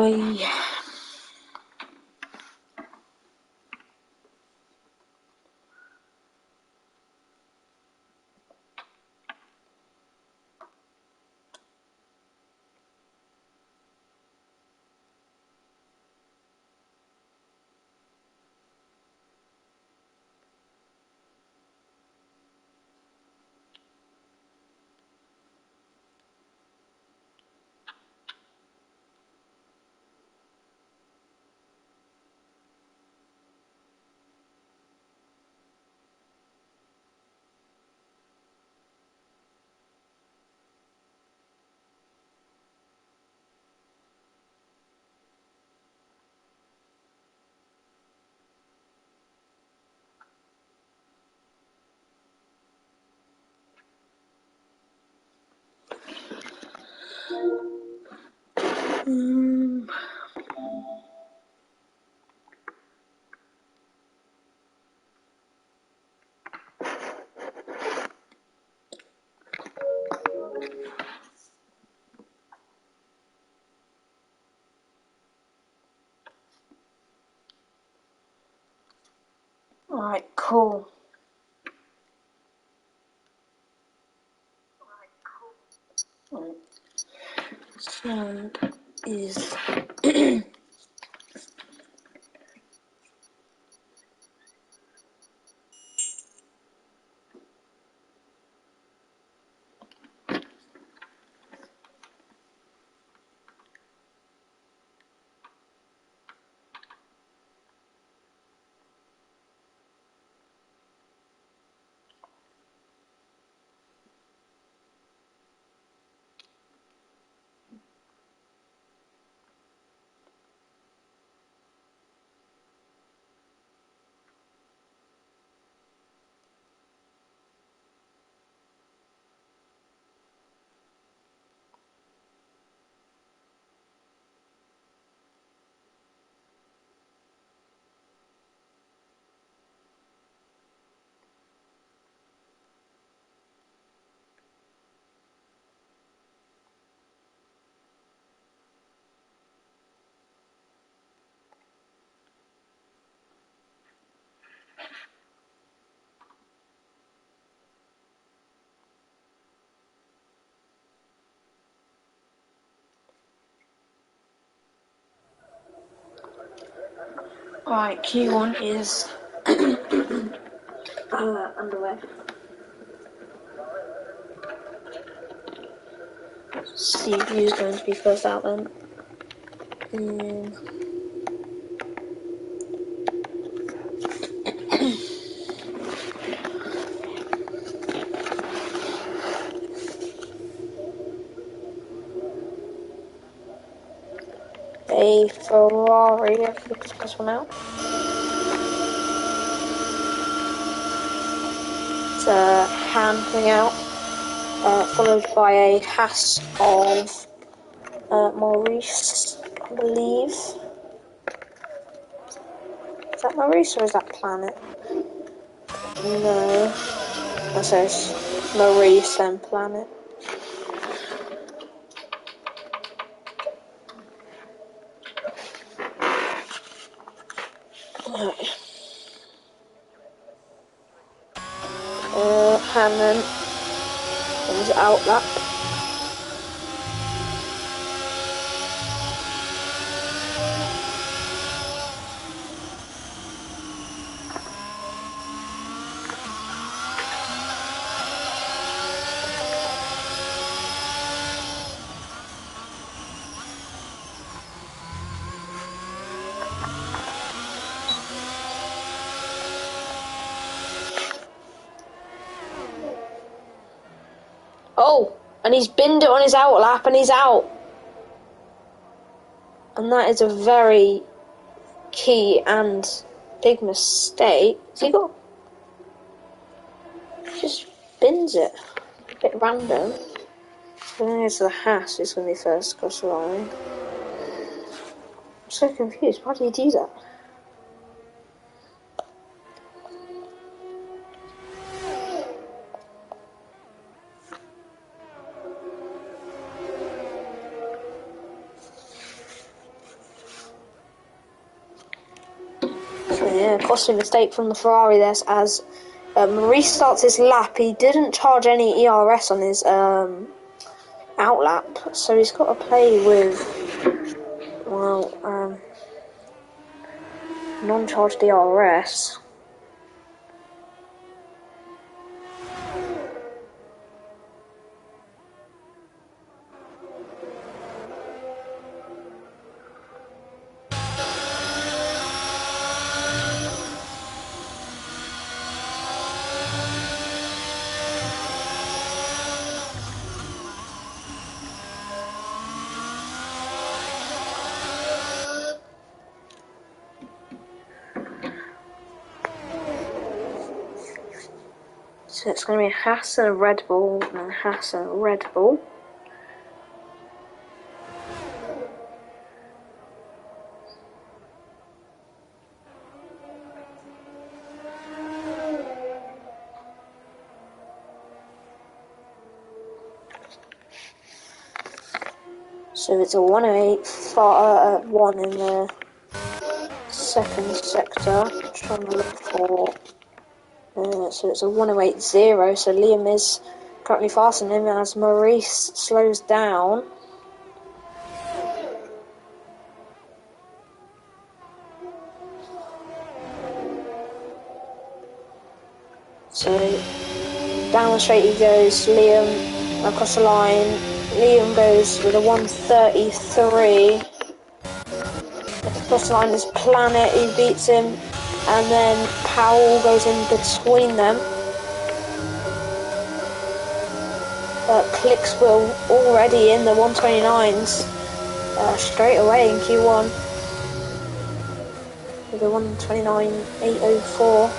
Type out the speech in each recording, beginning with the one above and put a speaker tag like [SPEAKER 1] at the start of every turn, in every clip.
[SPEAKER 1] boy. Alright, cool. Right. Sound is alright, Q1 is underway. CPU is going to be first out then. A Ferrari, I think it's this one out. It's a Han coming out, followed by a Haas of Maurice, I believe. Is that Maurice or is that Planet? No. That says Maurice and Planet. Hammond on his outlap. Oh, and he's binned it on his outlap and he's out. And that is a very key and big mistake. He just bins it. A bit random. I think it's the Haas who's going to be first across the line. I'm so confused. Why did he do that? Yeah, costly mistake from the Ferrari there as Maurice starts his lap. He didn't charge any ERS on his outlap, so he's got to play with, well, non-charged ERS. So it's going to be a Haas and a Red Bull, and a Haas and a Red Bull. So it's a 108-1 in the second sector. Trying to look for. So it's a 108-0. So Liam is currently faster than him as Maurice slows down. So down the straight he goes. Liam across the line. Liam goes with a 133. Across the line is Planet, who beats him, and then Powell goes in between them. Clicksville already in the 129s straight away in Q1 with a 129.804.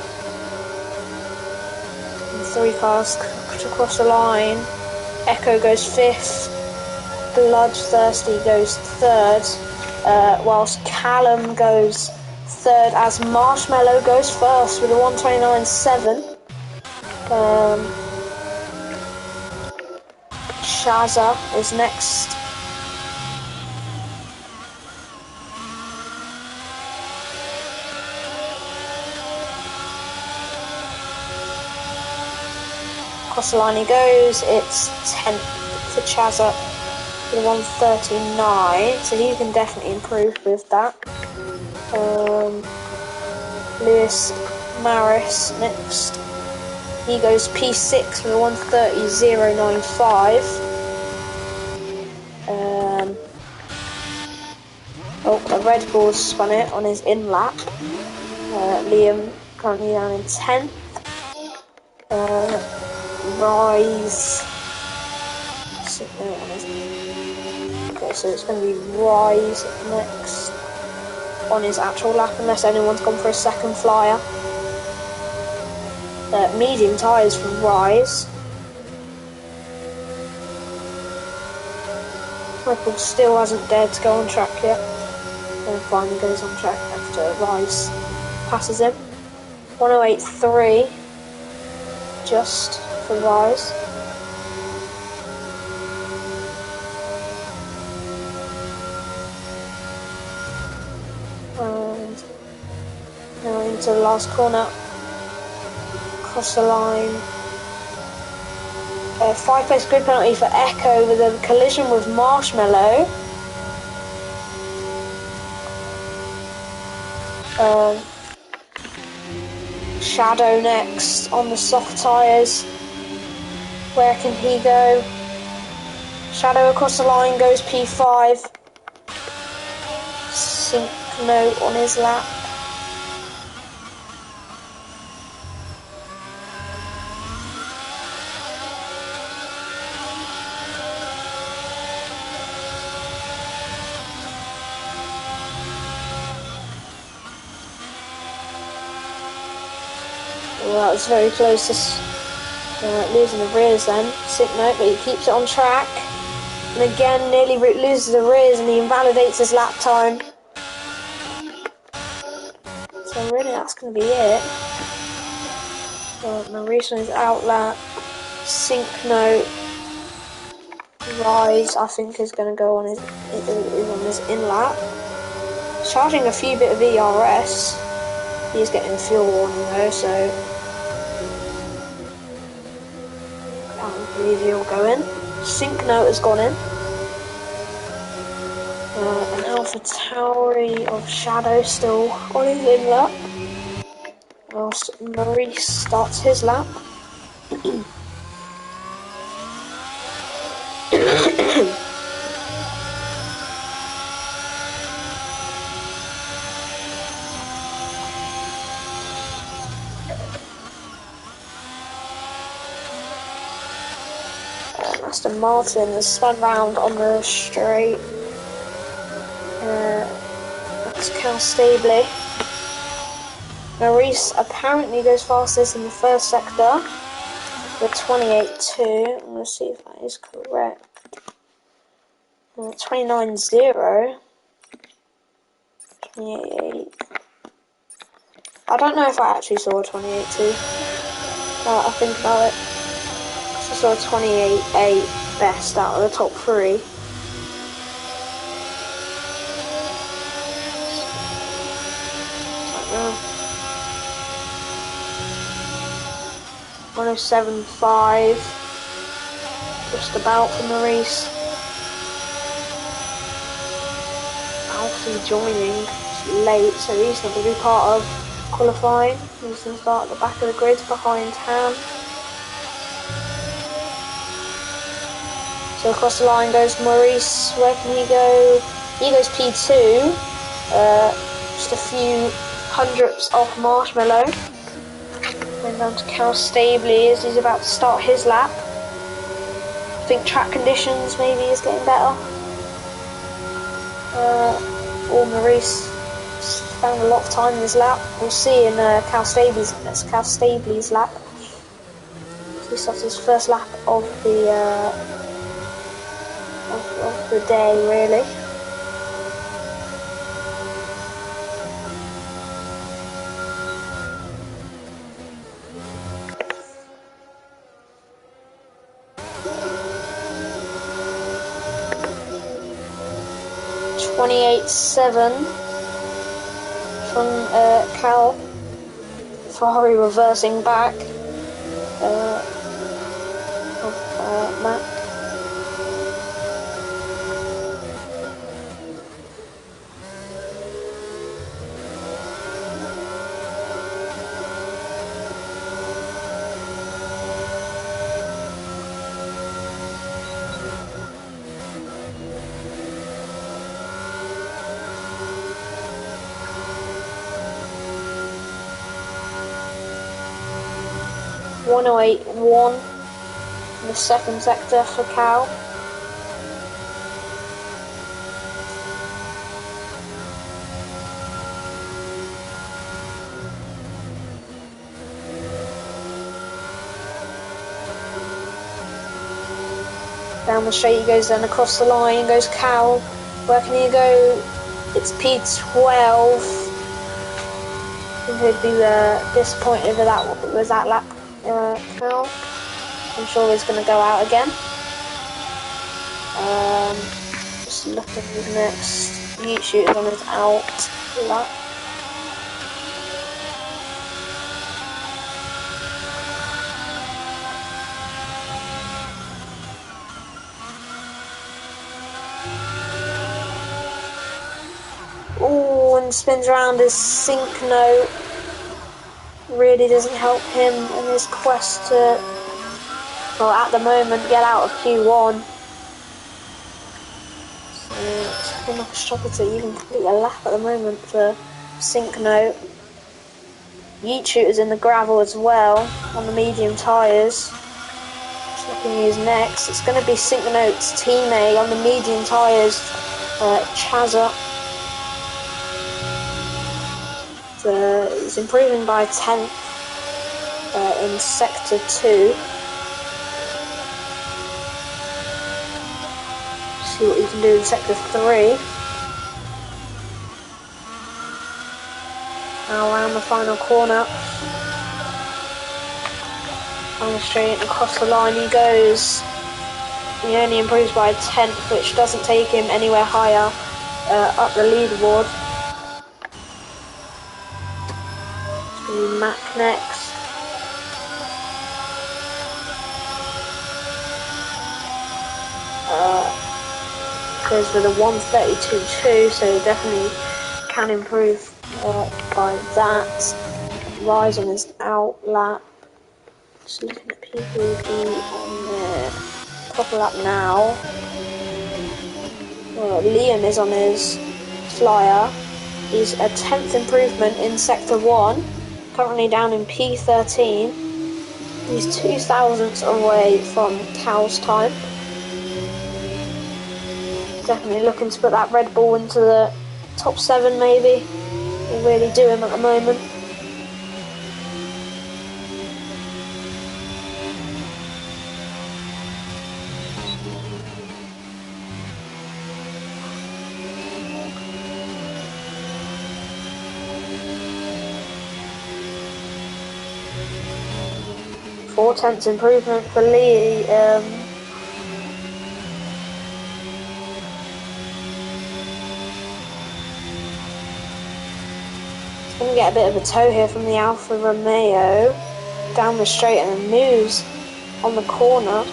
[SPEAKER 1] And 3 cars across the line. Echo goes 5th. Bloodthirsty goes 3rd. Whilst Callum goes 3rd as Marshmallow goes 1st with a 129.7. Shazza is next. Across the line he goes. It's 10th for Chazza with 139, so he can definitely improve with that. Lewis Maris next. He goes P6 with a 130.095. A Red Bull spun it on his in lap. Liam currently down in 10th. Rise. Okay, so it's going to be Rise next on his actual lap, unless anyone's gone for a second flyer. Medium tyres from Rise. Red Bull still hasn't dared to go on track yet, and finally goes on track after Rise passes him. 108.3 just for Rise. And now into the last corner. Across the line. 5-place grid penalty for Echo with a collision with Marshmallow. Shadow next on the soft tyres. Where can he go? Shadow across the line goes P5. Sync note on his lap. Well, that was very close to losing the rears then. Sick note, but he keeps it on track. And again, nearly loses the rears and he invalidates his lap time. So really that's going to be it. Maurice on his outlap. Sync note. Rise, I think, is going to go on his in lap. Charging a few bit of ERS. He's getting a fuel warning though, so can't believe he'll go in. Sync note has gone in. An Alpha Tauri of Shadow still on his in lap. Whilst Maurice starts his lap. Aston Martin has spun round on the straight. That's Cal Stabley. Maurice apparently goes fastest in the first sector with 28.2. I'm going to see if that is correct. 29.0. 28.8. I don't know if I actually saw a 28.2. I think about it. I saw a 28.8 best out of the top three. I don't know. 107.5. Just about for Maurice. Alfie joining. It's late, so he's not going to be part of qualifying. He's going to start at the back of the grid behind Ham. So across the line goes Maurice. Where can he go? He goes P2. Just a few hundredths off Marshmallow. Going down to Cal Stabley as he's about to start his lap. I think track conditions maybe is getting better. Or Maurice found a lot of time in his lap. We'll see in Cal Stabley's lap. So he starts his first lap of the day, really. .28.7 from Cal. Ferrari reversing back of Mac. .108.1 in the second sector for Cal. Down the straight he goes, then across the line goes Cal. Where can he go? It's P12. I think he'd be disappointed with that lap. Cal. I'm sure he's going to go out again. Just looking at his next. Heat shooter's on his out lap. Oh, and spins around his sync note. Really doesn't help him in his quest to, well, at the moment, get out of Q1. So it's looking like a struggle to even complete a lap at the moment for sync note. Yeet shooter's in the gravel as well on the medium tyres. Just looking at his next. It's going to be sync note's teammate on the medium tyres, Chaza. He's improving by 10th in sector 2. See what he can do in sector 3. Now around the final corner. Final straight across the line he goes. He only improves by 10th, which doesn't take him anywhere higher up the leaderboard. Mac next. Goes with a 1:32.2, so definitely can improve by that. Rise on his out lap. Just looking at PVP on the top lap now. Liam is on his flyer. He's a 10th improvement in Sector 1, currently down in P13. He's 2 thousandths away from Cal's time. Definitely looking to put that Red Bull into the top 7 maybe. Will really do him at the moment. Four-tenths improvement for Lee. He's going to get a bit of a tow here from the Alfa Romeo. Down the straight and then moves on the corner.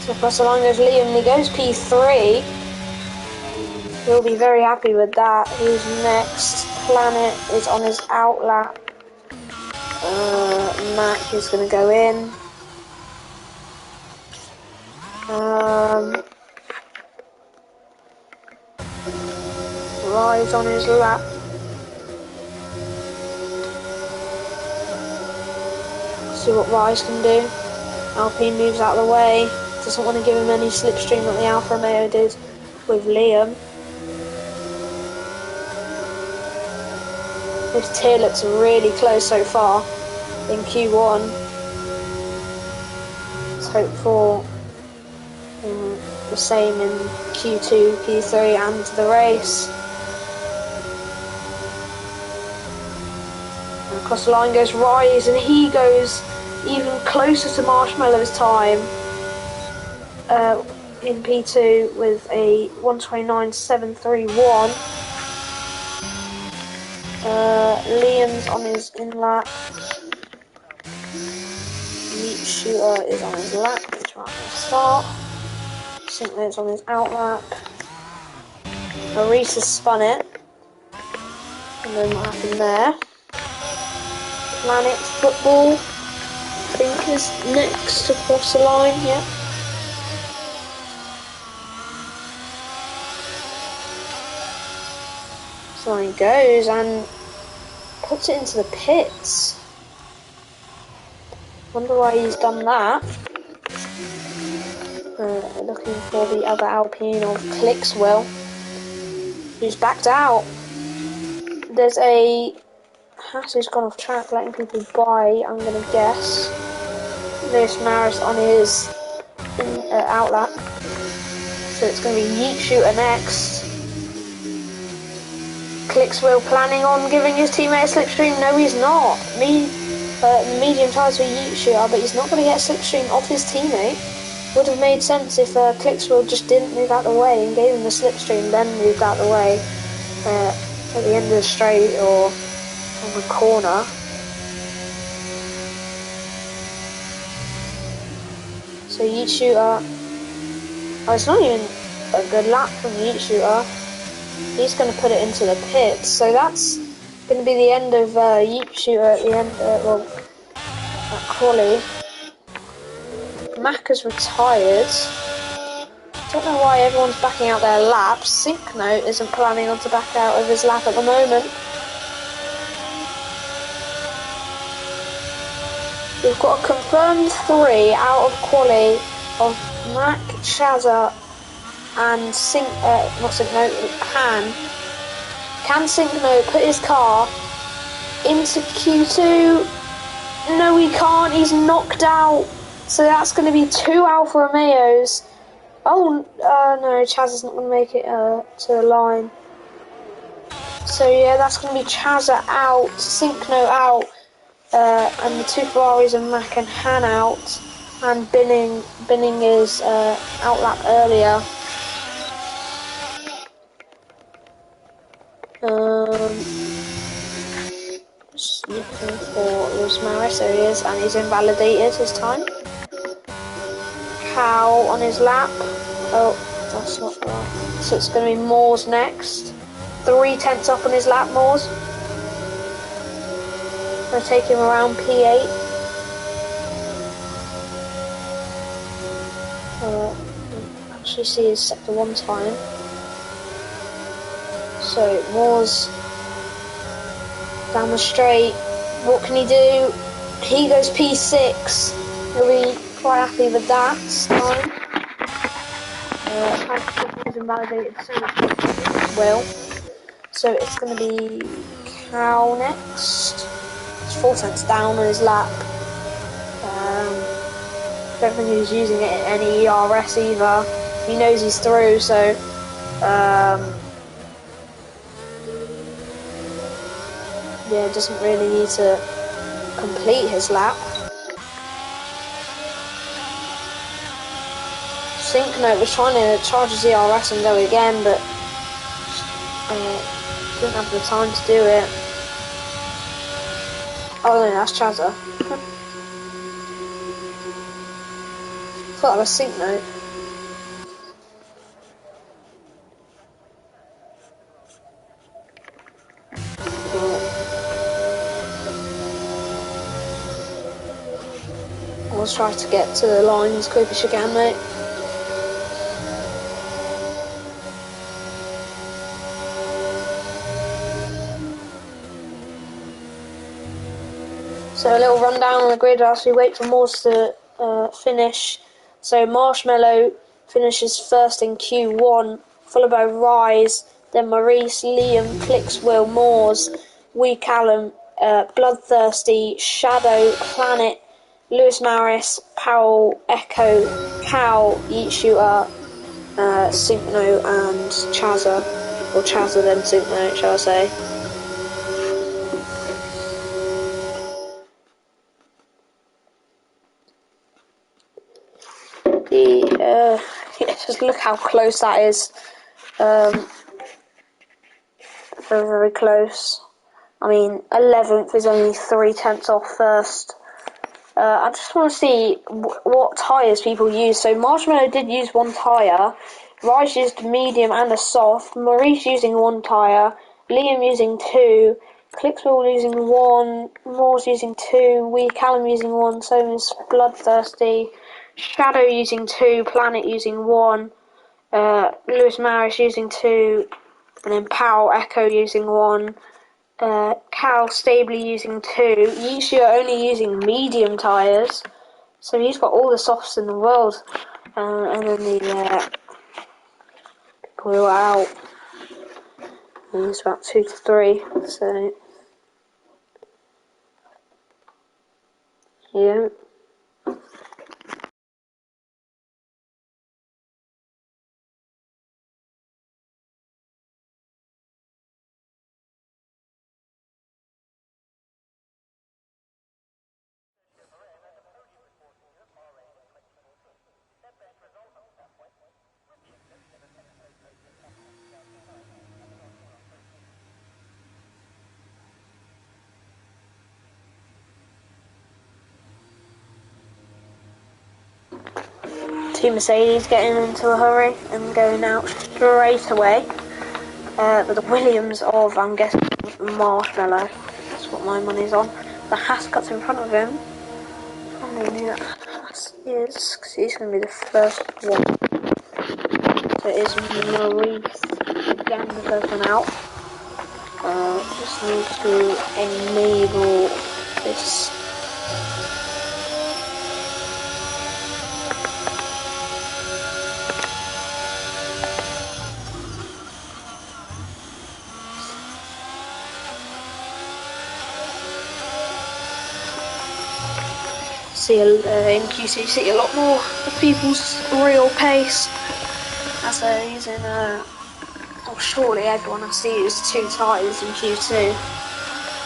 [SPEAKER 1] So across the line goes Liam. He goes P3. He'll be very happy with that. Who's next? Planet is on his out lap. Mac is going to go in. Rise on his lap. See what Rise can do. Alpine moves out of the way. Doesn't want to give him any slipstream that the Alfa Romeo did with Liam. This tier looks really close so far in Q1. Let's hope for the same in Q2, Q3 and the race. And across the line goes Rise, and he goes even closer to Marshmallow's time in P2 with a 1:29.731. Liam's on his in lap. Meat Shooter is on his lap, which might be a start. Sinkno's on his out lap. Maurice has spun it. And then what happened there? Planet Football, I think, is next to cross the line, yeah. So he goes and puts it into the pits. Wonder why he's done that. Looking for the other Alpine of Clickswell, who's backed out. There's a Haas who's gone off track, letting people by, I'm going to guess. Lewis Maris on his out lap. So it's going to be Yeet Shooter next. Clickswell planning on giving his teammate a slipstream. No, he's not. The medium tires for Yeet Shooter, but he's not going to get a slipstream off his teammate. Would have made sense if Clickswell just didn't move out the way and gave him the slipstream, then moved out the way at the end of the straight or on the corner. So Yeet Shooter, it's not even a good lap from Yeet Shooter. He's going to put it into the pits, so that's going to be the end of Yeet Shooter at the end, at Quali. Mac has retired. Don't know why everyone's backing out their laps. Sinknote isn't planning on to back out of his lap at the moment. We've got a confirmed 3 out of Quali of Mac, Shazza and Han. Can Sinknote put his car into Q2? No, he can't. He's knocked out. So that's going to be 2 Alfa Romeos. Oh, no, Chaz is not going to make it to the line. So, yeah, that's going to be Chazza out, Sinknote out, and the 2 Ferraris of Mac and Han out. And Binning is outlap earlier. Just looking for Lewis Maris, there he is, and he's invalidated his time. Cow on his lap. Oh, that's not right. So it's going to be Moores next. 3/10 up on his lap, Moores. Going to take him around P8. Actually see his sector 1 time. So Moores down the straight. What can he do? He goes P6. He'll be quite happy with that time. He's invalidated, so will. So it's going to be Cow next. It's 4/10 down on his lap. Don't think he's using it in any ERS either. He knows he's through, so yeah, doesn't really need to complete his lap. Syncnote was trying to charge his ERS and go again, but didn't have the time to do it. Oh no, that's Chazza. Thought that was Syncnote. Let's try to get to the line as quick as you can, mate. So a little rundown on the grid as we wait for Moores to finish. So Marshmallow finishes first in Q1, followed by Rise, then Maurice, Liam, Clicks, Will, Moores, Wee Callum, Bloodthirsty, Shadow, Planet, Lewis Maris, Powell, Echo, Cow, Yeet Shooter, Syncno and Chazza, or Chazza then Syncno, shall I say. Yeah, just look how close that is. Very, very close. I mean, 11th is only 3/10 off first. I just want to see what tyres people use. So Marshmallow did use one tyre. Rise used medium and a soft. Maurice using one tyre. Liam using 2. Clicksville using 1. Moores using 2. Wee Callum using 1. So is Bloodthirsty. Shadow using 2. Planet using 1. Lewis Maris using 2. And then Powell Echo using 1. Cal Stabley using 2. Yishu are only using medium tyres, so he's got all the softs in the world. And then the people who are out, he's about 2 to 3. So yeah. Two Mercedes getting into a hurry and going out straight away. But the Williams of, I'm guessing, Marshmallow. That's what my money's on. The Hascott's in front of him. I don't know who that Haas is, because he's going to be the first one. So it is Maurice again, the first one out. Just need to enable this. In QC, see a lot more of people's real pace as they're using. Surely everyone I see uses 2 tyres in Q2.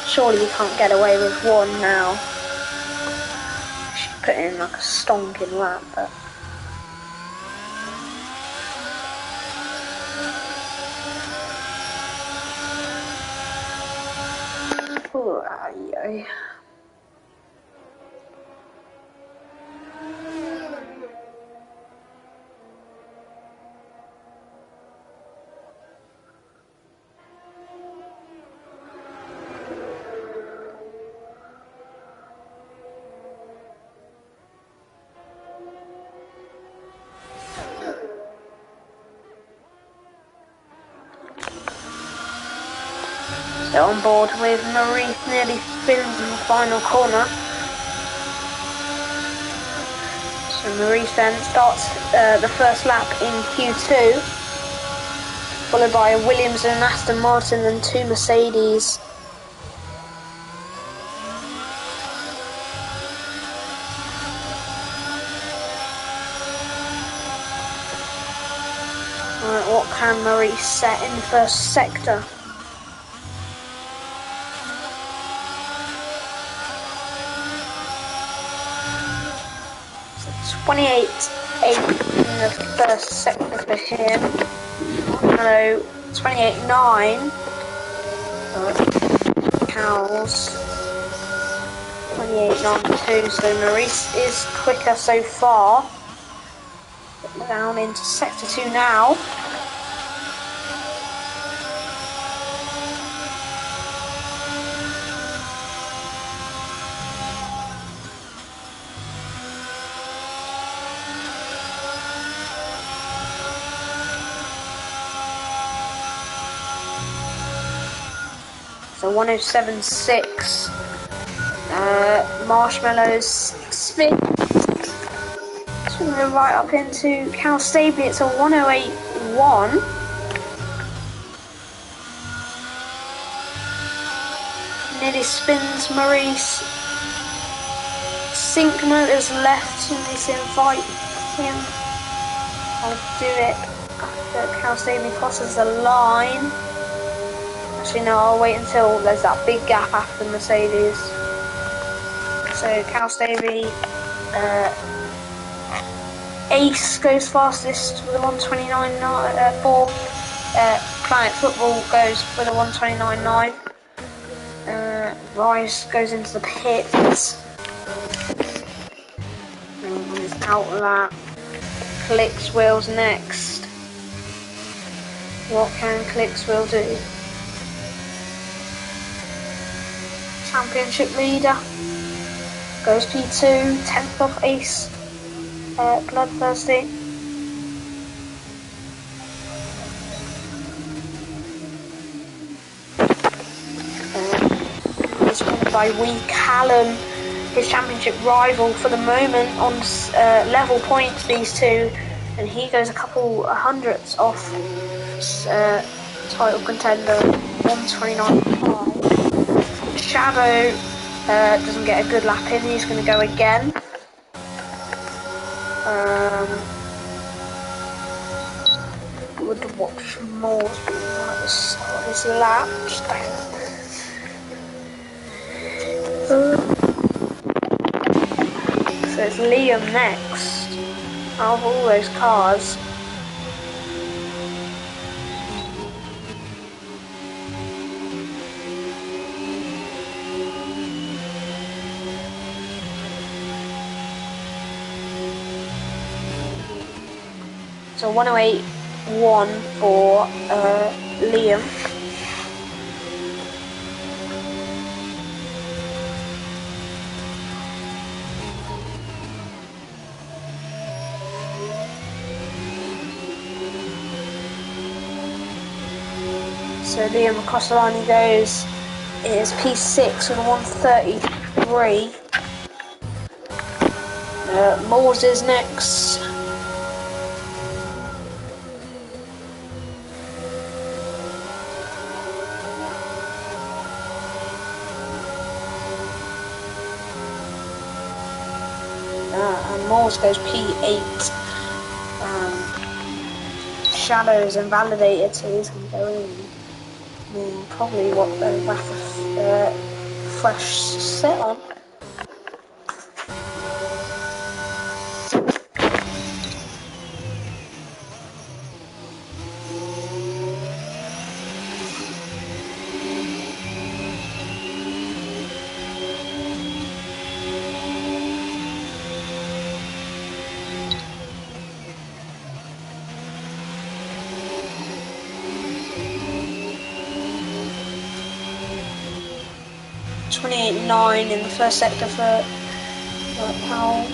[SPEAKER 1] Surely you can't get away with 1 now. Should put in like a stonking lap, but. Ay. So on board with Maurice, nearly spins in the final corner. So Maurice then starts the first lap in Q2, followed by Williams and Aston Martin and 2 Mercedes. Alright, what can Maurice set in the first sector? 28.8 in the first sector for him. Hello, 28.9 for Cowles. 28.92, so Maurice is quicker so far. Down into sector 2 now. So 107.6. Marshmallows spin. Swinging right up into Cal Stabley. It's a 108.1. Nearly spins Maurice. Sync motors left, and they invite him. I'll do it after Cal Stabley crosses the line. Actually, no, I'll wait until there's that big gap after Mercedes. So Cal Stabley, Ace goes fastest with a 129.4. Planet Football goes with a 129.9. Rice goes into the pits. On his out lap. Clicks Wheels next. What can Clicks Wheel do? Championship leader goes P2, 10th off Ace, Bloodthirsty. He's followed by Wee Callum, his championship rival for the moment, on level points, these two, and he goes a couple hundredths off title contender, 129.5. Shadow doesn't get a good lap in, he's going to go again. Would watch more at the start of his lap. So it's Liam next, out of all those cars. So 108.1 for Liam. So Liam across the line he goes. It is P6 with a 133. Moores is next. And Moores goes P8. Shadow's invalidated, so he's going to go in. Probably what they'll have a fresh set on. 28.9 in the first sector for Powell.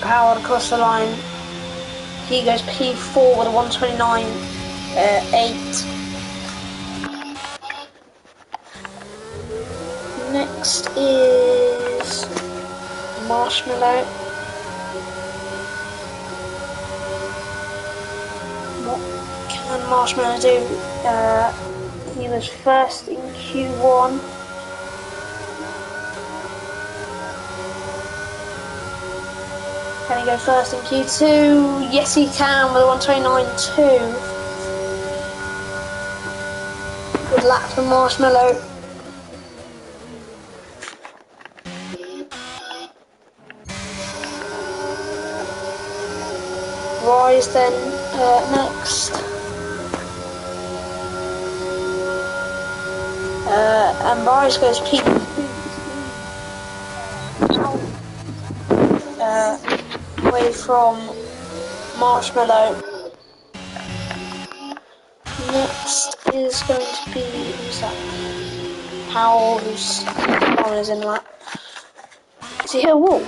[SPEAKER 1] Powered across the line. He goes P4 with a 129.8. Next is Marshmallow. What can Marshmallow do? He was first in Q1. Can he go first in Q2? Yes, he can with a 129.2. Good lap for Marshmallow. Rise then next. And Rise goes P2. Away from Marshmallow. Next is going to be, who's that? Powell, who's on his in lap. Is he hit a wall?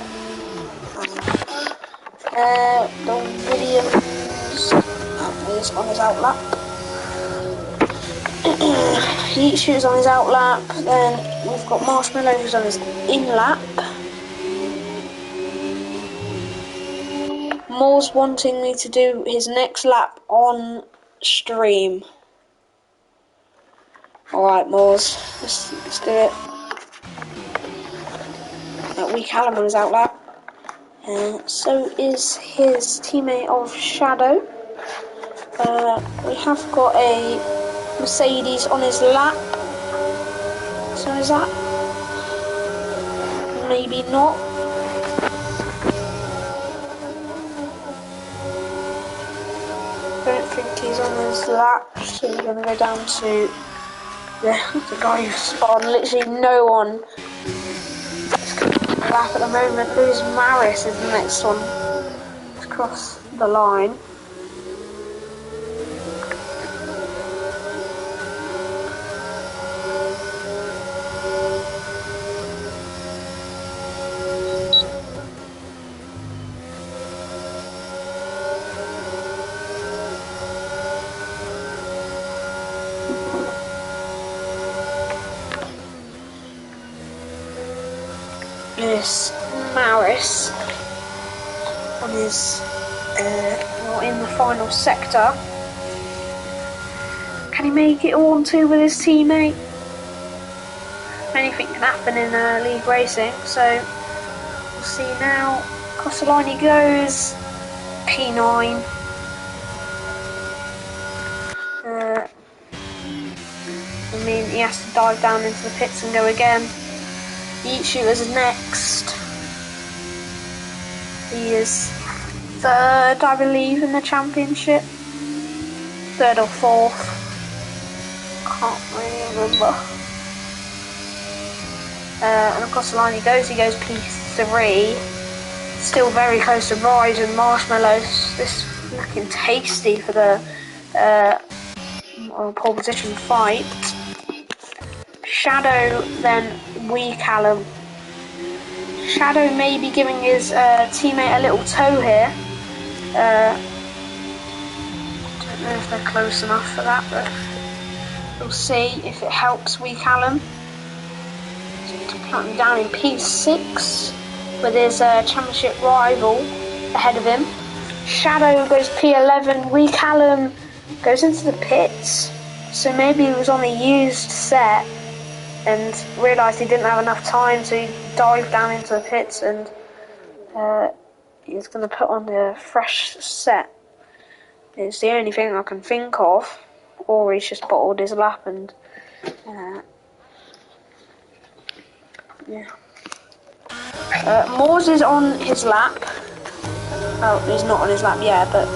[SPEAKER 1] The Williams is on his out lap. He shoots on his out lap. Then we've got Marshmallow who's on his in lap. Moore's wanting me to do his next lap on stream. Alright, Moores, let's do it. Weak Callum on his out lap. So is his teammate of Shadow. We have got a Mercedes on his lap. So is that? Maybe not. Don't think he's on his lap, so we're going to go down to the guy who spawned. Literally no one lap at the moment. Lewis Maris is the next one to cross the line. Lewis Maris on his in the final sector. Can he make it a 1-2 with his teammate? Anything can happen in league racing, so we'll see now. Across the line he goes, P9. I mean, he has to dive down into the pits and go again. Heat Shooters is next. He is third, I believe, in the championship. Third or fourth. Can't really remember. And across the line he goes P3. Still very close to Rise and Marshmallows. This is looking tasty for the pole position fight. Shadow, then Weak Callum. Shadow may be giving his teammate a little tow here. Don't know if they're close enough for that, but we'll see if it helps Weak Callum. Currently down in P6 with his championship rival ahead of him. Shadow goes P11, Recallum goes into the pits, so maybe he was on a used set and realised he didn't have enough time, so he dived down into the pits and he's going to put on the fresh set. It's the only thing I can think of, or he's just bottled his lap and yeah. Moores is on his lap. Oh, he's not on his lap yet, but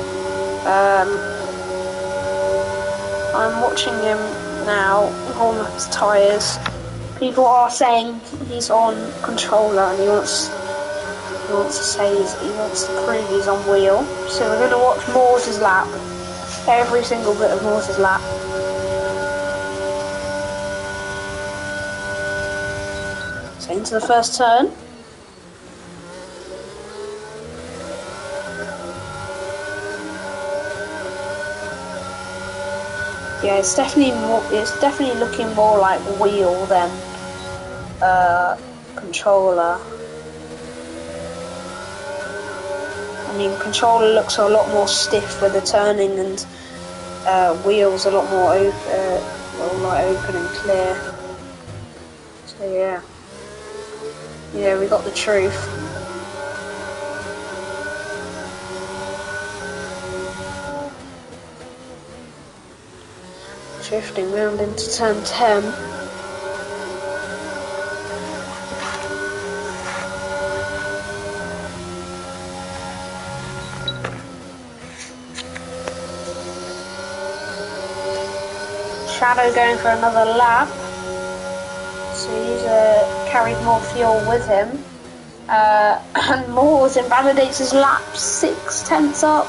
[SPEAKER 1] I'm watching him now on his tyres. People are saying he's on controller and he wants to say he wants to prove he's on wheel. So we're going to watch Moores' lap. Every single bit of Moores' lap. So into the first turn. Yeah, it's definitely looking more like wheel than controller. I mean, controller looks a lot more stiff with the turning, and wheels a lot more open and clear. So yeah, we got the truth. Drifting round into turn 10. Shadow going for another lap. So he's carried more fuel with him. And Moores invalidates his lap 6/10 up.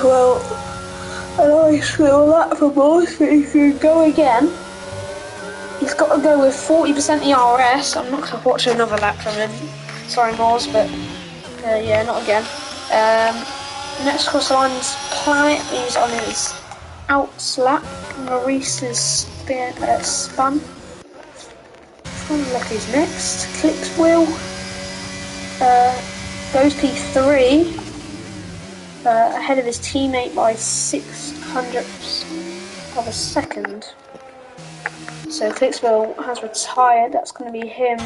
[SPEAKER 1] Well, a nice little lap for Moores, but he can go again. He's got to go with 40% ERS. I'm not going to watch another lap from him. Sorry, Moores, but yeah, not again. Next cross the line's Planet. He's on his outs lap. Maurice is spun. Look who's next. Clicks Will. Goes P3. Ahead of his teammate by 600ths of a second. So Clicksville has retired. That's going to be him.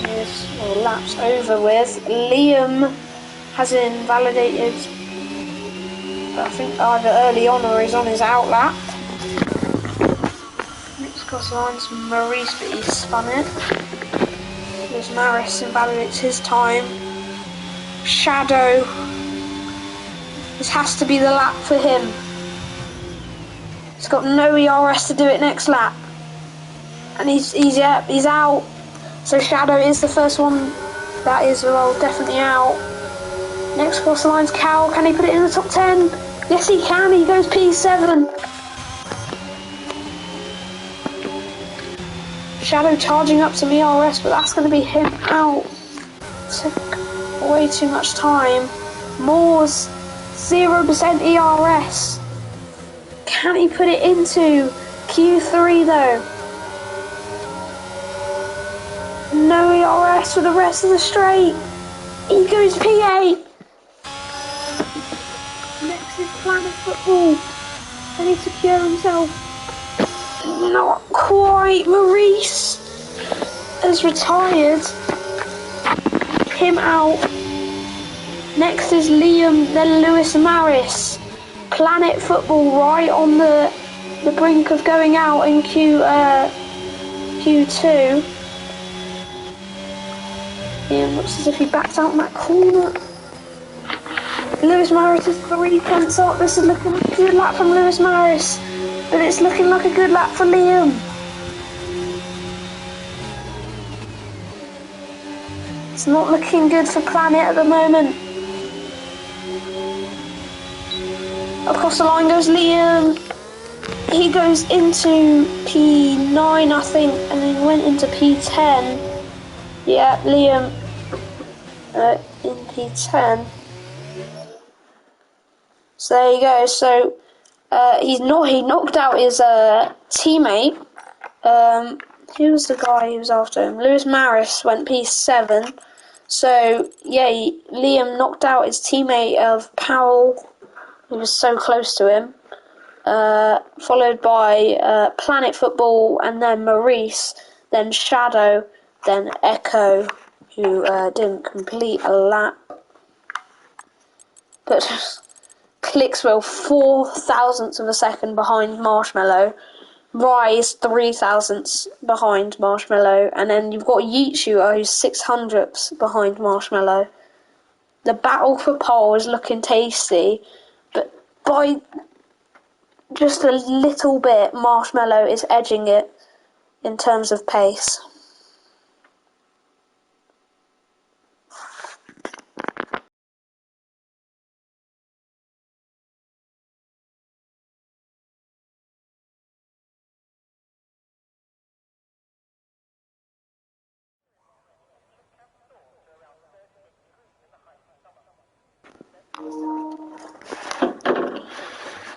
[SPEAKER 1] His lap's over with. Liam has invalidated, I think either early on or he's on his out lap. Next cross the line's Maurice, but he's spun it. There's Maris invalidates his time. Shadow. This has to be the lap for him. He's got no ERS to do it next lap. And he's out. So Shadow is the first one that is, well, definitely out. Next cross the line's Cal. Can he put it in the top 10? Yes, he can. He goes P7. Shadow charging up some ERS, but that's going to be him out. Took way too much time. Moores, 0% ERS. Can he put it into Q3 though? No ERS for the rest of the straight. He goes P8. Next is Planet Football. Can he secure himself? Not quite. Maurice has retired. Him out. Next is Liam, then Lewis Maris. Planet Football right on the brink of going out in Q2. Ian looks as if he backed out in that corner. Lewis Maris is 3/10 up. This is looking like a good lap from Lewis Maris, but it's looking like a good lap for Liam. It's not looking good for Planet at the moment. Across the line goes Liam. He goes into P9, I think, and then went into P10. Yeah, Liam in P10. So there you go. So he knocked out his teammate. who was the guy who was after him? Lewis Maris went P7. So, yeah, Liam knocked out his teammate of Powell, who was so close to him. Followed by Planet Football, and then Maurice, then Shadow, then Echo, who didn't complete a lap. But Clickswell 4 thousandths of a second behind Marshmallow. Rise 3 thousandths behind Marshmallow. And then you've got Yeet Shooter, who's 6 hundredths behind Marshmallow. The battle for pole is looking tasty, but by just a little bit, Marshmallow is edging it in terms of pace.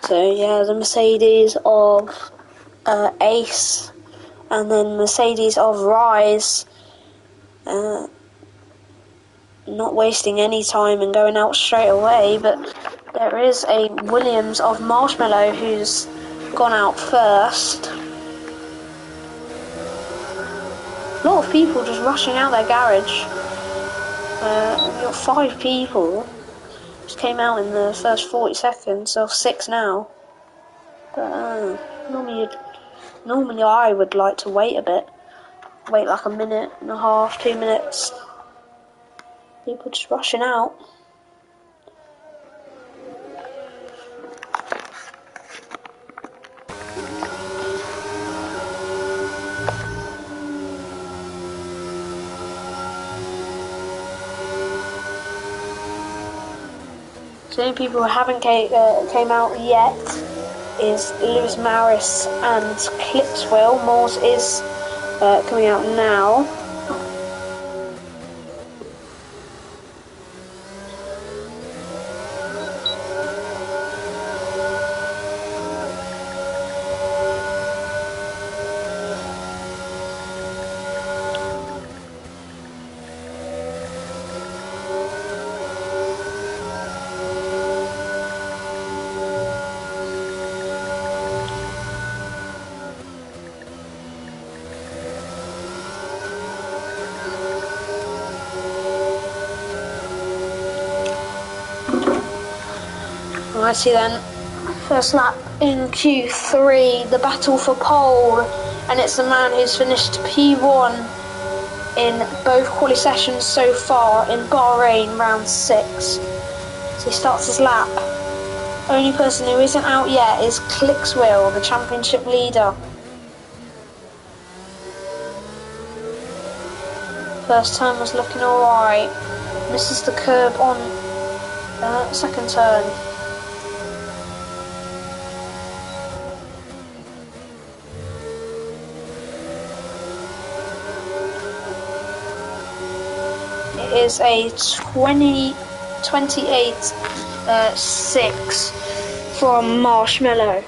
[SPEAKER 1] So yeah, the Mercedes of Ace, and then Mercedes of Rise, not wasting any time and going out straight away, but there is a Williams of Marshmallow who's gone out first. A lot of people just rushing out their garage. We've got 5 people. Just came out in the first 40 seconds, so 6 now. But normally I would like to wait a bit. Wait like a minute and a half, 2 minutes. People just rushing out. The only people who haven't came out yet is Lewis Maris and Clickswell. Moores is coming out now. Alrighty then, first lap in Q3, the battle for pole, and it's the man who's finished P1 in both quali sessions so far in Bahrain round 6. So he starts his lap. Only person who isn't out yet is Clickswell, the championship leader. First turn was looking alright. Misses the curb on second turn. It is a 28-6 from Marshmallow.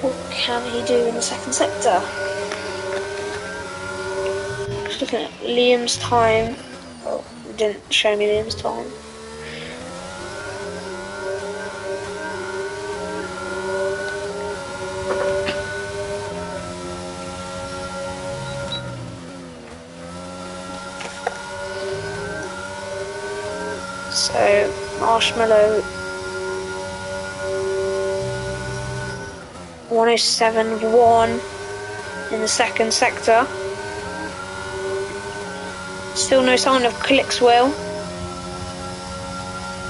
[SPEAKER 1] What can he do in the second sector? Just looking at Liam's time. Oh, it didn't show me Liam's time. So, Marshmallow 107.1 in the second sector. Still no sign of Clickswell.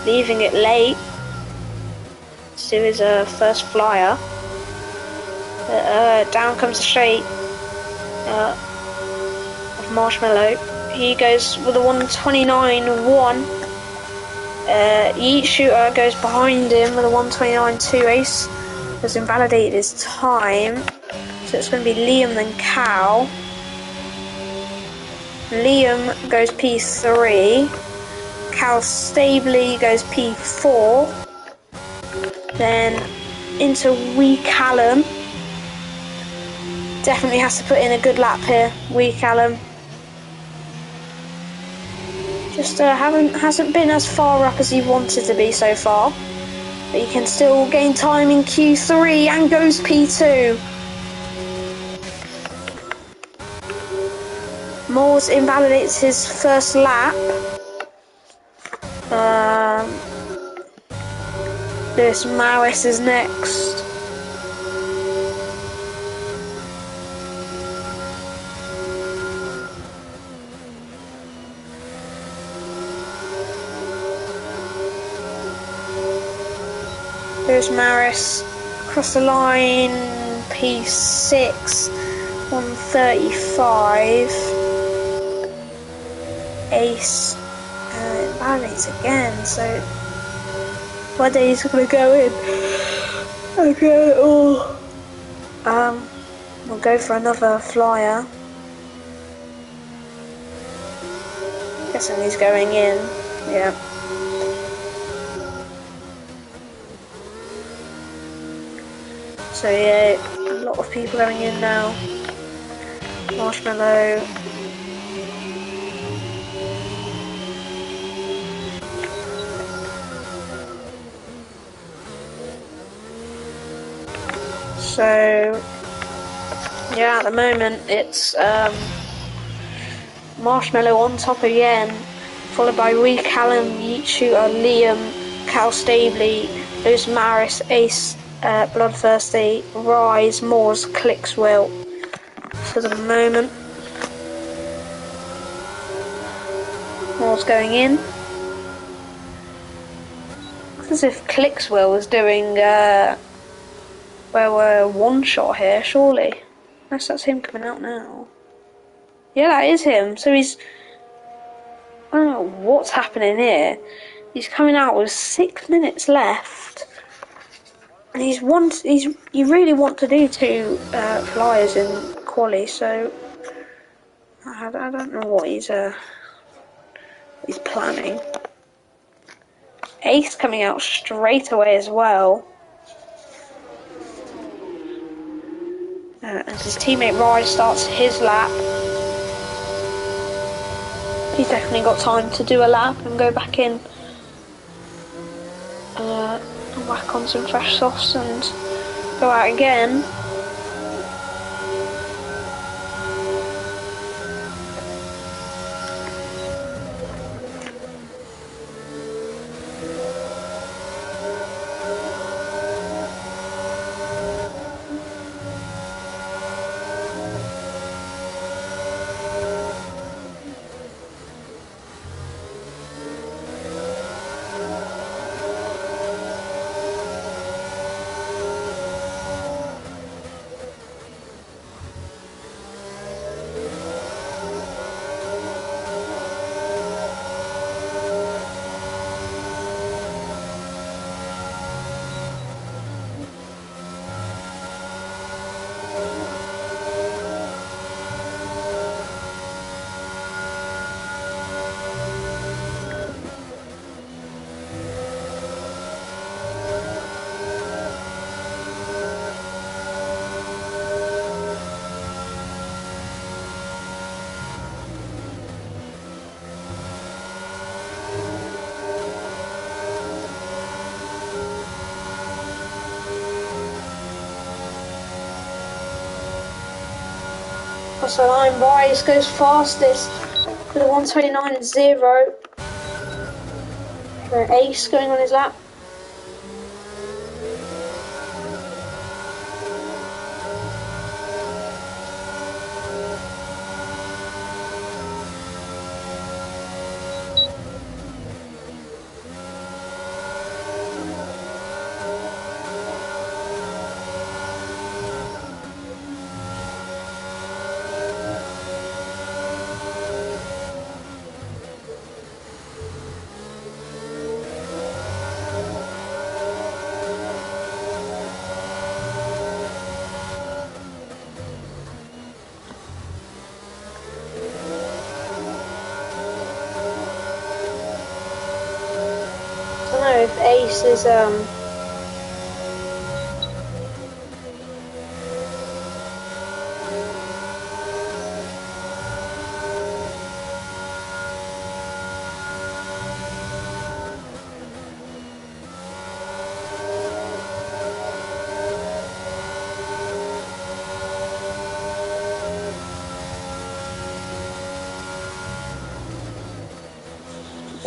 [SPEAKER 1] Leaving it late to do his first flyer. Down comes the straight of Marshmallow. He goes with a 129.1. Yeet Shooter goes behind him with a 129.2. Ace has invalidated his time, so it's going to be Liam then Cal. Liam goes P3, Cal stably goes P4, then into Wee Callum, Definitely has to put in a good lap here, Wee Callum. Just hasn't been as far up as he wanted to be so far. But he can still gain time in Q3 and goes P2. Moores invalidates his first lap. Lewis Maris is next. Lewis Maris across the line, P6, 135. Ace invalidates again, so whether he's going to go in again or we'll go for another flyer. Guessing he's going in, yeah. So yeah, a lot of people going in now. Marshmallow. So yeah, at the moment it's Marshmallow on top again, followed by Wee Callum, Yeet Shooter, Liam, Cal Stabley, Lewis Maris, Ace, Bloodthirsty, Rise, Moores, Clickswell for the moment. Moores going in. Looks as if Clickswell was doing one shot here, surely. Unless that's him coming out now. Yeah, that is him. So he's... I don't know what's happening here. He's coming out with 6 minutes left. And you really want to do 2 flyers in quali, so I don't know what he's planning. Ace coming out straight away as well. And his teammate Rise starts his lap. He's definitely got time to do a lap and go back in and whack on some fresh softs and go out again. Across the line, Rise goes fastest with a 129.0. Ace going on his lap. I don't know if Ace is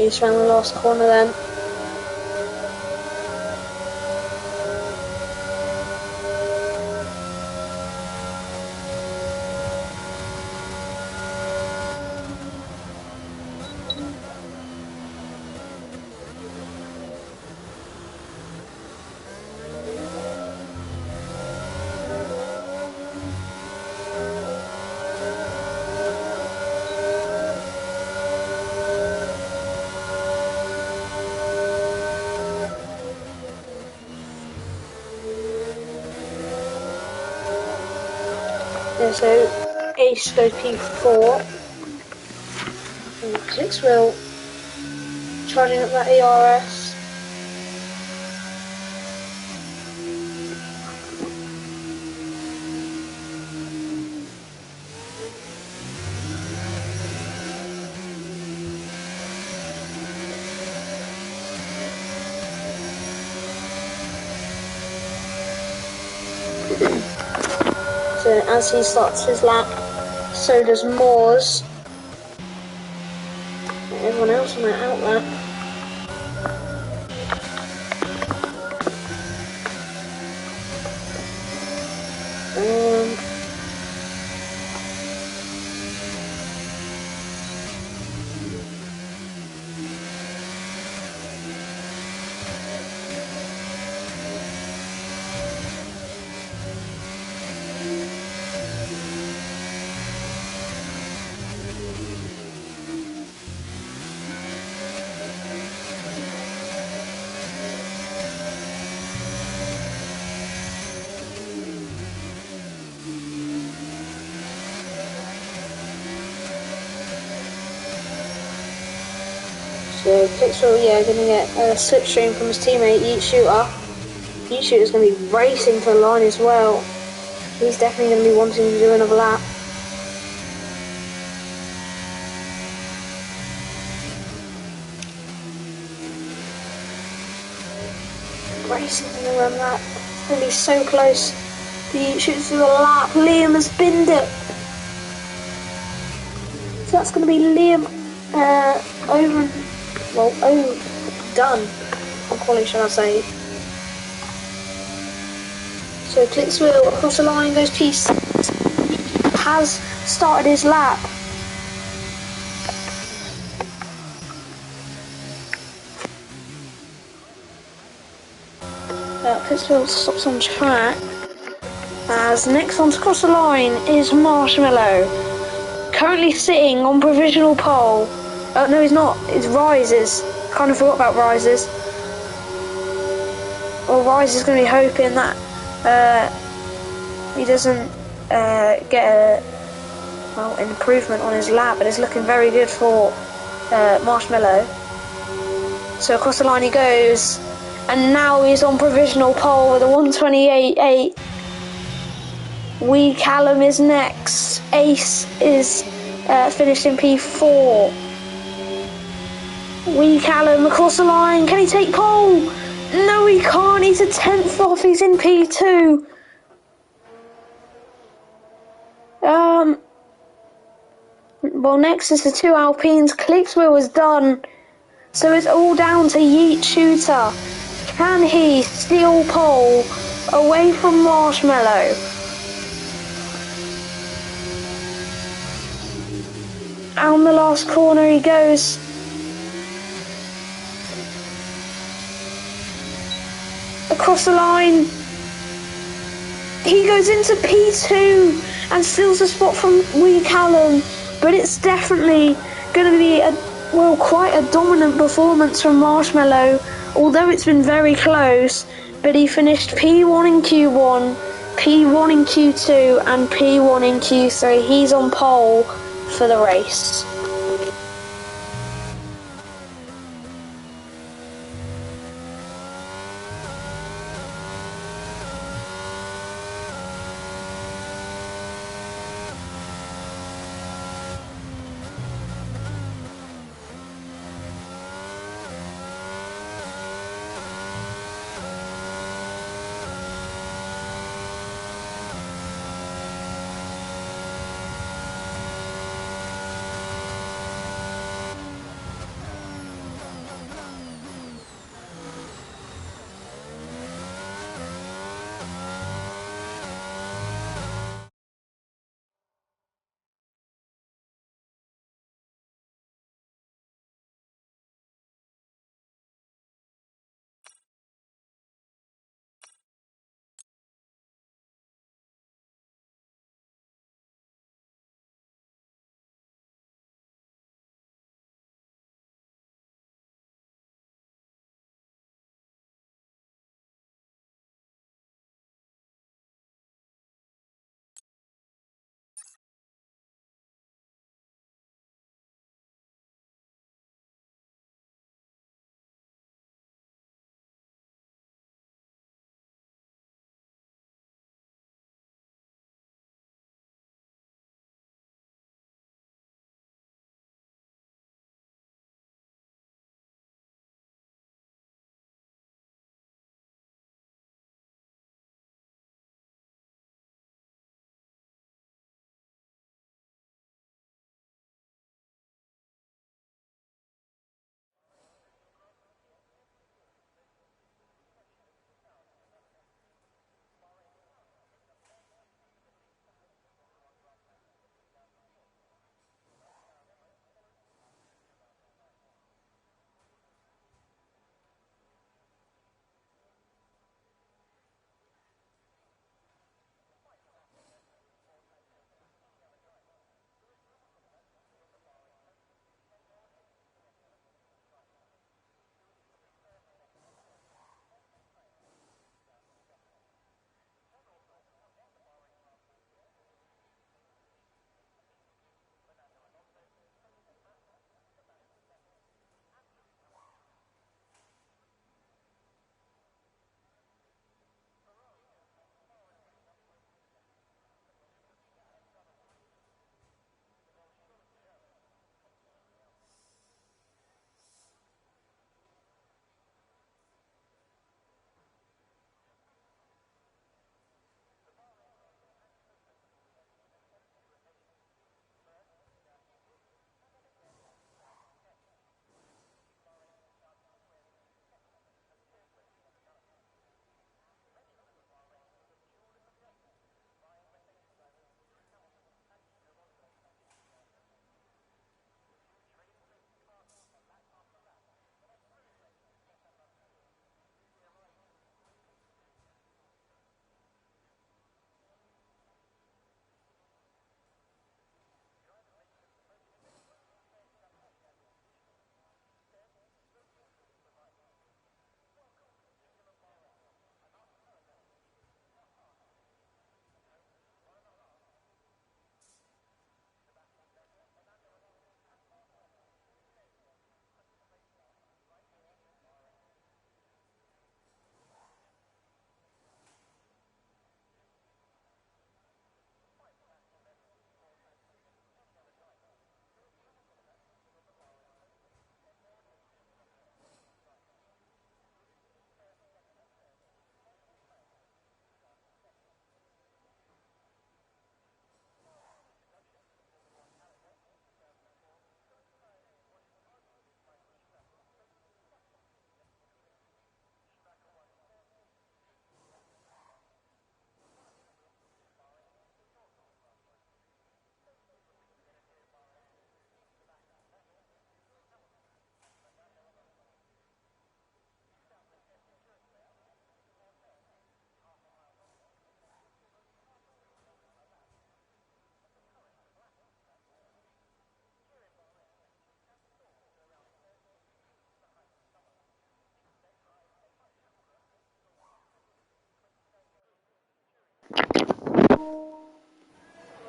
[SPEAKER 1] piece around the last corner then. So Ace goes P4. And Clicksville charging up that ERS. So as he starts his lap, so does Moores. Everyone else on that out lap. So Clicksville, yeah, going to get a slipstream from his teammate, Yeet Shooter. Yeet Shooter's going to be racing to the line as well. He's definitely going to be wanting to do another lap. Racing in the run lap. It's going to be so close. The Yeet Shooter's to the lap. Liam has binned it. So that's going to be Liam done on quality, shall I say. So Clicksville across the line, goes Peace. Has started his lap. Clicksville stops on track. As next one to cross the line is Marshmallow. Currently sitting on provisional pole. Oh no, he's not. It's Rises. Kind of forgot about Rises. Well, Rise is going to be hoping that he doesn't get an improvement on his lap, but it's looking very good for Marshmallow. So across the line he goes, and now he's on provisional pole with a 1:28.8. Wee Callum is next. Ace is finished in P4. Wee Callum across the line. Can he take pole? No, he can't. He's a 10th off. He's in P2. Well, next is the two Alpines. Clicksville is done. So it's all down to Yeet Shooter. Can he steal pole away from Marshmallow? On the last corner he goes. Across the line. He goes into P2 and steals a spot from Wee Callum. But it's definitely going to be quite a dominant performance from Marshmallow. Although it's been very close. But he finished P1 in Q1, P1 in Q2 and P1 in Q3. He's on pole for the race.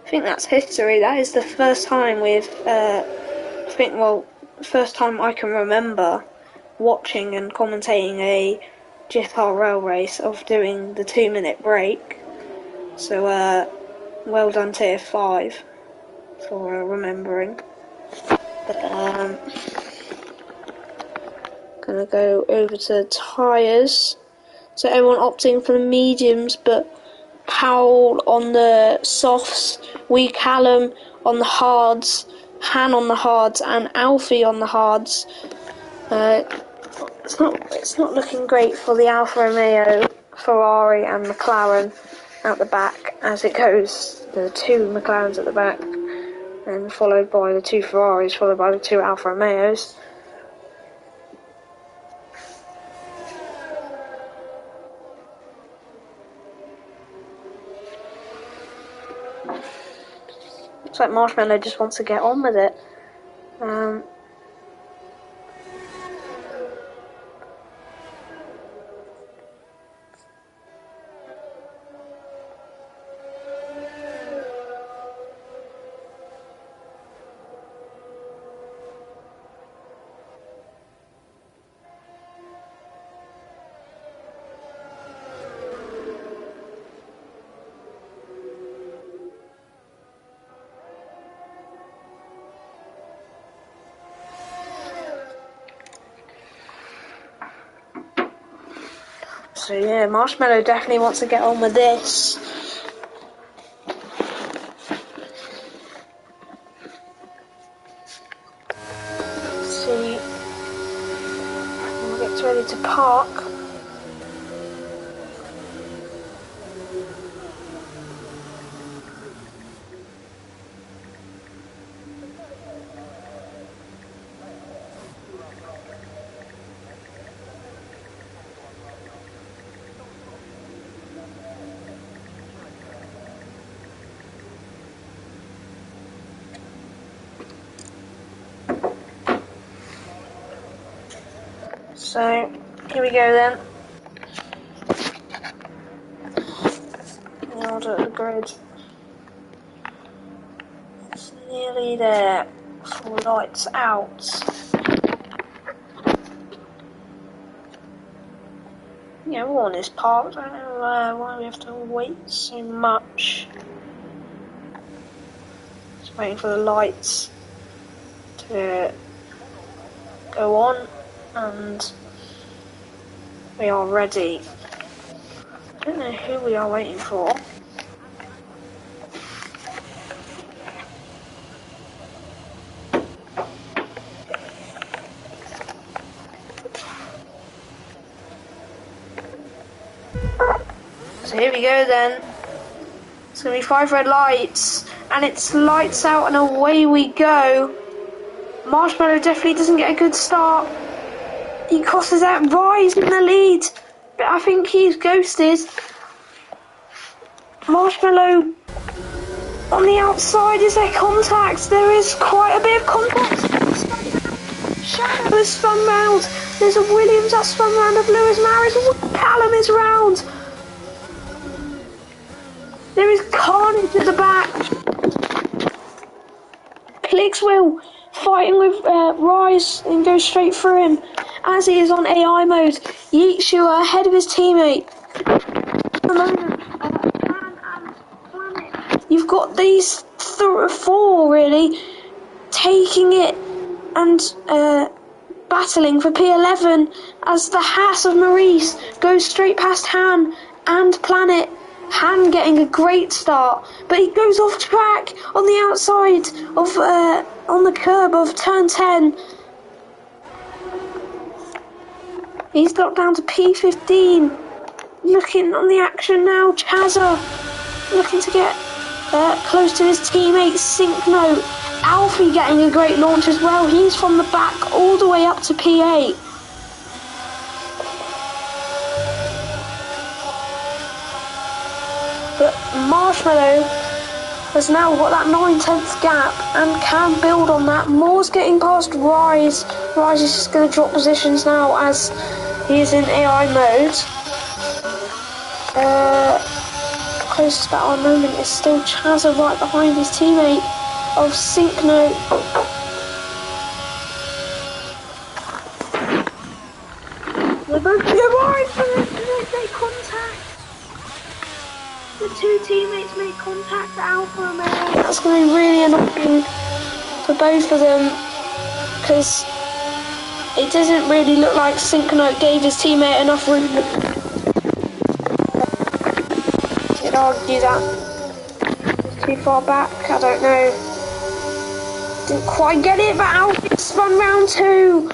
[SPEAKER 1] I think that's history. That is the first time first time I can remember watching and commentating a GSRL race of doing the 2-minute break. So, well done Tier 5 for remembering. But, gonna go over to tyres. So everyone opting for the mediums, but Powell on the softs, Wee Callum on the hards, Han on the hards, and Alfie on the hards. It's not looking great for the Alfa Romeo, Ferrari, and McLaren at the back as it goes. The 2 McLarens at the back, and followed by the 2 Ferraris, followed by the 2 Alfa Romeos. Looks like Marshmallow just wants to get on with it. So yeah, Marshmallow definitely wants to get on with this. Let's see, gets ready to park. So, here we go then. The order of the grid. It's nearly there. Full lights out. Yeah, everyone is parked. I don't know why we have to wait so much. Just waiting for the lights to go on, and we are ready. I don't know who we are waiting for. So here we go then. It's going to be 5 red lights, and it's lights out and away we go. Marshmallow definitely doesn't get a good start. He crosses out Rise in the lead, but I think he's ghosted. Marshmallow on the outside. Is there contact? There is quite a bit of contact. Shadow has spun round. There's a Williams that spun round, of Lewis Maris. Callum is round. There is carnage at the back. Clickswell fighting with Rise and goes straight through him as he is on AI mode. Yeetshua ahead of his teammate. At the moment, you've got these 4 really taking it and battling for P11 as the Haas of Maurice goes straight past Han and Planet. Han getting a great start, but he goes off track on the outside of on the curb of turn 10. He's got down to P15. Looking on the action now, Chazza looking to get close to his teammate Syncno. Alfie getting a great launch as well. He's from the back all the way up to P8. But Marshmallow has now got that 9/10 gap and can build on that. Moore's getting past Rise. Rise is just going to drop positions now as he is in AI mode. closest battle at the moment is still Chazza right behind his teammate of Syncno. They're both wide for they make contact. The two teammates make contact at Alpha and Omega. That's going to be really annoying for both of them, because it doesn't really look like Syncno gave his teammate enough room. You'd argue that too far back, I don't know. Didn't quite get it, but Alfie spun round 2.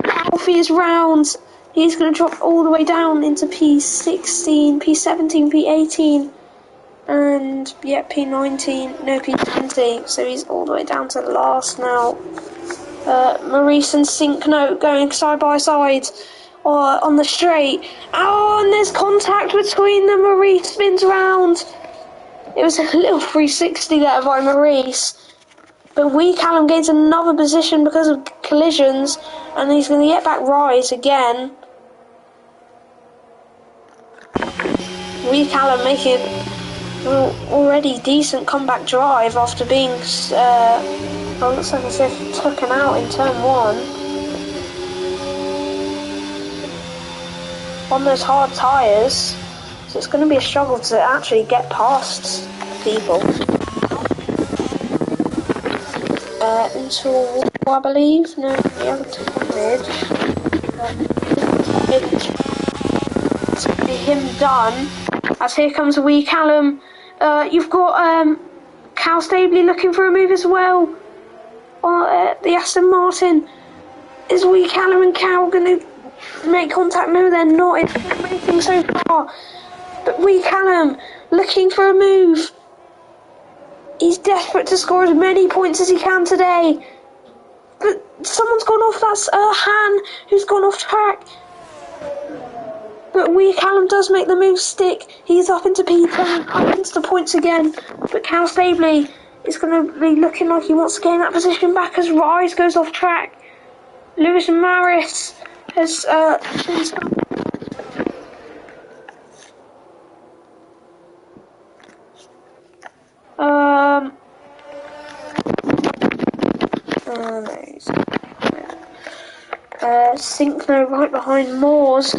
[SPEAKER 1] Alfie is round. He's going to drop all the way down into P16, P17, P18, and yeah, P19, no P20. So he's all the way down to the last now. Maurice and Syncno going side by side on the straight. Oh, and there's contact between them. Maurice spins round. It was a little 360 there by Maurice. But Callum gains another position because of collisions, and he's going to get back Rise again. Callum making an already decent comeback drive after being, looks like as if taken out in turn 1. On those hard tyres, so it's going to be a struggle to actually get past people. Into a wall, I believe. No, we haven't mid. To be him done. As here comes Callum. You've got Cal Stabley looking for a move as well. The Aston Martin. Is Callum and Cal going to make contact? No, they're not. It's not anything so far. But Callum looking for a move. He's desperate to score as many points as he can today. But someone's gone off. That's Han, who's gone off track. But Callum does make the move stick. He's up into P10, up into the points again. But Cal Stabley is going to be looking like he wants to gain that position back as Rise goes off track. Lewis and Maris has Syncno right behind Moores.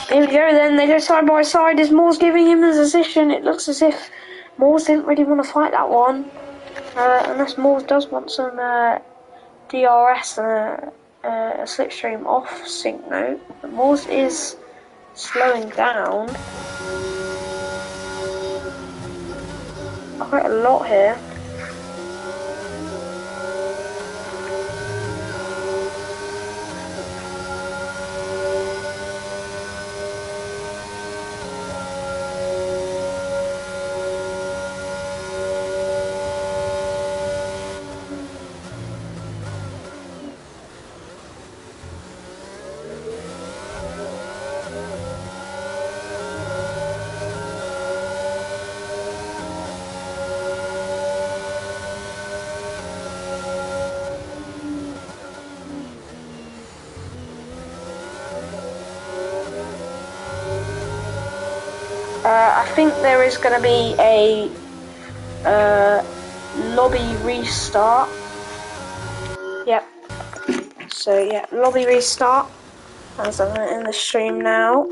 [SPEAKER 1] Here we go then, they go side by side. Is Moores giving him the position? It looks as if Moores didn't really want to fight that one. Unless Moores does want some DRS and a slipstream off Syncno. But Moores is slowing down quite a lot here. I think there is going to be a lobby restart. Yep. So yeah, lobby restart. As I'm in the stream now.